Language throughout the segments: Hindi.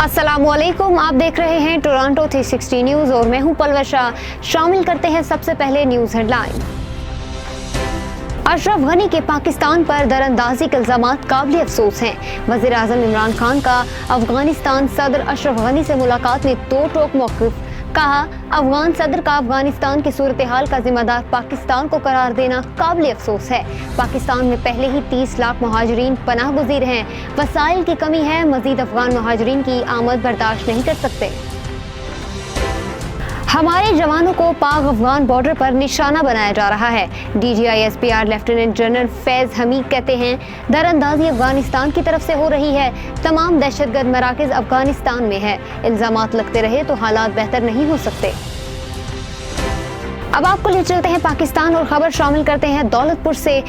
अस्सलामुअलैकुम, आप देख रहे हैं टोरंटो 360 न्यूज और मैं हूं पलवशा। शामिल करते हैं सबसे पहले न्यूज हेडलाइन। अशरफ गनी के पाकिस्तान पर दरअंदाजी के इल्जामात काबिल अफसोस हैं। वज़ीर आज़म इमरान खान का अफगानिस्तान सदर अशरफ गनी से मुलाकात में दो टोक मौक़िफ़। कहा, अफगान सदर का अफगानिस्तान की सूरत हाल का जिम्मेदार पाकिस्तान को करार देना काबिल अफसोस है। पाकिस्तान में पहले ही 30 लाख मुहाजिरीन पनाह गुज़ीर हैं। वसाइल की कमी है, मजीद अफगान मुहाजिरीन की आमद बर्दाश्त नहीं कर सकते। हमारे जवानों को पाक अफगान बॉर्डर पर निशाना बनाया जा रहा है। DGI-SPR lieutenant general Faiz Hamid कहते हैं, दरअंदाजी अफगानिस्तान की तरफ से हो रही है। तमाम दहशतगर्द मराकज़ अफगानिस्तान में है। इल्जामात लगते रहे तो हालात बेहतर नहीं हो सकते। अब आपको ले चलते हैं पाकिस्तान और खबर शामिल करते हैं दौलतपुर से।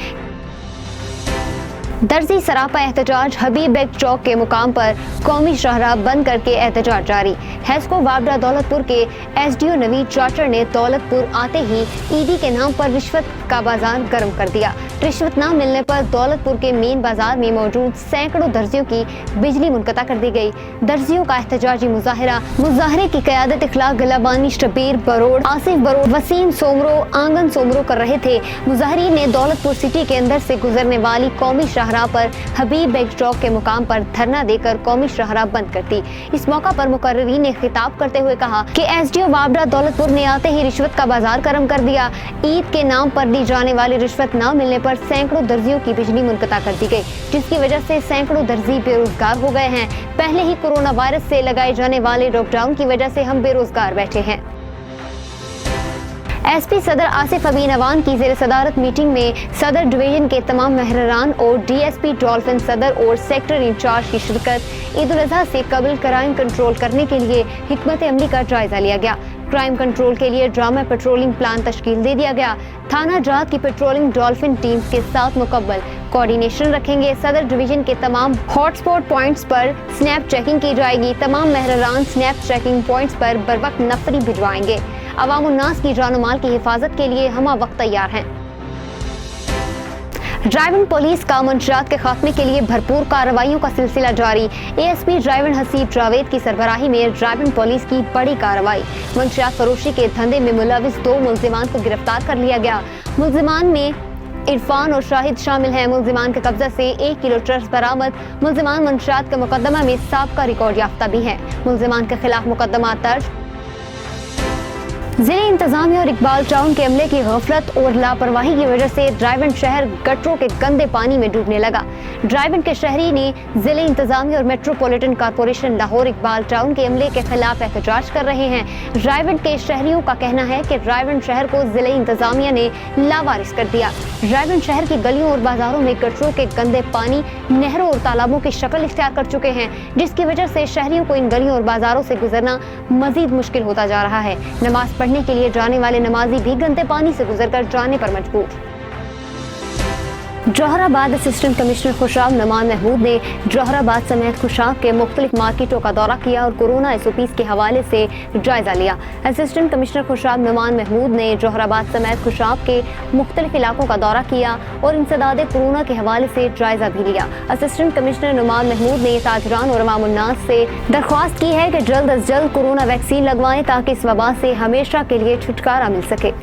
दर्जी सरापा एहतजाज, हबीब बेग चौक के मुकाम पर कौमी शाहराह बंद करके एहतजाज जारी। हेस्को वाबड़ा दौलतपुर के SDO नवीद चाचर ने दौलतपुर आते ही ईडी के नाम पर रिश्वत का बाजार गर्म कर दिया। रिश्वत न मिलने पर दौलतपुर के मेन बाजार में मौजूद सैकड़ों दर्जियों की बिजली मुनक़ता कर दी गई। दर्जियों का एहतजाजी मुजाहरे की क़यादत इखलाक गलाबानी, शबीर बरोड़, आसिफ बरोड़, वसीम सोमरो, आंगन सोमरो कर रहे थे। मुजाहरीन ने दौलतपुर सिटी के अंदर से गुजरने वाली कौमी शाहराह पर हबीब बेग चौक के मुकाम पर धरना देकर कौमी शाहराह बंद कर दी। इस मौका पर मुकर्ररीन ने खिताब करते हुए कहा कि SDO वाबड़ा दौलतपुर ने आते ही रिश्वत का बाजार गर्म कर दिया। ईद के नाम पर दी जाने वाली रिश्वत न मिलने पर सैकड़ों दर्जियों की बिजली मुनक़ता कर दी गई, जिसकी वजह से सैकड़ों दर्जी बेरोजगार हो गए हैं। पहले ही कोरोना वायरस से लगाए जाने वाले लॉकडाउन की वजह से हम बेरोजगार बैठे हैं। SP सदर आसिफ अमीन अवान की ज़ेर सदारत मीटिंग में सदर डिवीजन के तमाम महरान और DSP डॉल्फिन सदर और सेक्टर इंचार्ज की शिरकत। ईद उल अज़हा से कबल क्राइम कंट्रोल करने के लिए हिकमत अमली का जायजा लिया गया। क्राइम कंट्रोल के लिए ड्रामा पेट्रोलिंग प्लान तश्कील दे दिया गया। थाना जात की पेट्रोलिंग डॉल्फिन टीम्स के साथ मुकम्मल कोऑर्डिनेशन रखेंगे। सदर डिवीजन के तमाम हॉटस्पॉट पॉइंट्स पर स्नैप चेकिंग की जाएगी। तमाम महरान स्नैप चेकिंग पॉइंट्स पर बरवक्त नफरी भिजवाएंगे। अवाम उन्नास की जान माल की हिफाजत के लिए हम वक्त तैयार हैं। ड्राइविंग पुलिस का मंशियात के खात्मे के लिए भरपूर कार्रवाइयों का सिलसिला जारी। ASP ड्राइविंग हसीब जावेद की सरबराही में ड्राइविंग पुलिस की बड़ी कार्रवाई। मंशियात फरोशी के धंधे में मुलविस 2 मुल्जिमान को गिरफ्तार कर लिया गया। मुल्जिमान में इरफान और शाहिद शामिल हैं। मुल्जिमान के कब्जा से 1 किलो चर्स बरामद। मुल्जिमान मंशियात के मुकदमा में साबिका रिकॉर्ड याफ्ता भी हैं। मुल्जिमान के खिलाफ मुकदमा दर्ज। जिले इंतजामिया और इकबाल टाउन के अमले की गफलत और लापरवाही की वजह से ड्राइविंग शहर गटरों के गंदे पानी में डूबने लगा। ड्राइविंग के शहरी ने जिले इंतजामिया और metropolitan corporation Lahore Iqbal town के अमले के खिलाफ एहतजाज कर रहे हैं। ड्राइविंग के शहरियों का कहना है कि ड्राइविंग शहर को जिले इंतजामिया ने लावारिस कर दिया। ड्राइविंग शहर की गलियों और बाजारों में गटरों के गंदे पानी नहरों और तालाबों की शक्ल इख्तियार कर चुके हैं, जिसकी वजह से शहरियों को इन गलियों और बाजारों से गुजरना मजीद मुश्किल होता जा रहा है। नमाज पढ़ने के लिए जाने वाले नमाजी भी गंदे पानी से गुजरकर जाने पर मजबूर। जोहराबाद असिस्टेंट कमिश्नर खुशाब नमान महमूद ने जोहराबाद समेत खुशाब के मुख्तलिफ मार्केटों का दौरा किया और कोरोना SOPs के हवाले से जायजा लिया। असिस्टेंट कमिश्नर खुशाब नमान महमूद ने जोहराबाद समेत खुशाब के मुख्तलिफ इलाकों का दौरा किया और इंसदाद कोरोना के हवाले से जायजा भी लिया। असिस्टेंट कमिश्नर नमान महमूद ने ताजरान और अवाम उन्नास से दरख्वास्त की है कि जल्द अज जल्द कोरोना वैक्सीन लगवाएं ताकि इस वबा से हमेशा के लिए छुटकारा मिल सके।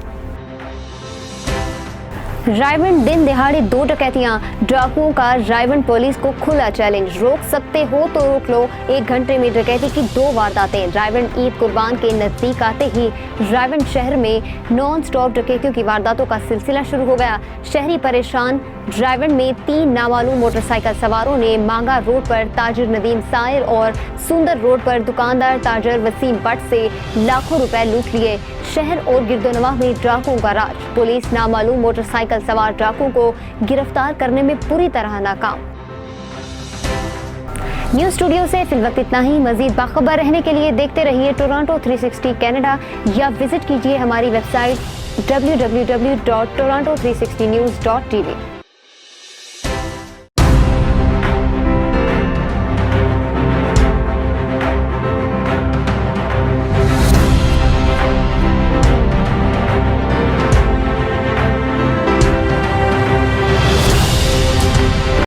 रायबंद दिन दिहाड़े 2 डकैतियां, डाकुओं का रायबंद पुलिस को खुला चैलेंज। रोक सकते हो तो रोक लो, 1 घंटे में डकैती की 2 वारदातें। रायबंद ईद कुर्बान के नजदीक आते ही रायबंद शहर में नॉन स्टॉप डकैतियों की वारदातों का सिलसिला शुरू हो गया। शहरी परेशान। रायबंद में 3 नामालूम मोटरसाइकिल सवारों ने मांगा रोड पर ताजिर नदीम सायर और सुंदर रोड पर दुकानदार ताजिर वसीम भट्ट से लाखों रुपए लूट लिए। शहर और गिरदोनवाह में डाकुओं का राज। पुलिस नामालूम मोटरसाइकिल सवार डाकुओं को गिरफ्तार करने में पूरी तरह नाकाम। न्यूज स्टूडियो से फिलवक्त इतना ही। मजीद बाखबर रहने के लिए देखते रहिए टोरंटो 360 कनाडा या विजिट कीजिए हमारी वेबसाइट www.toronto360news.tv।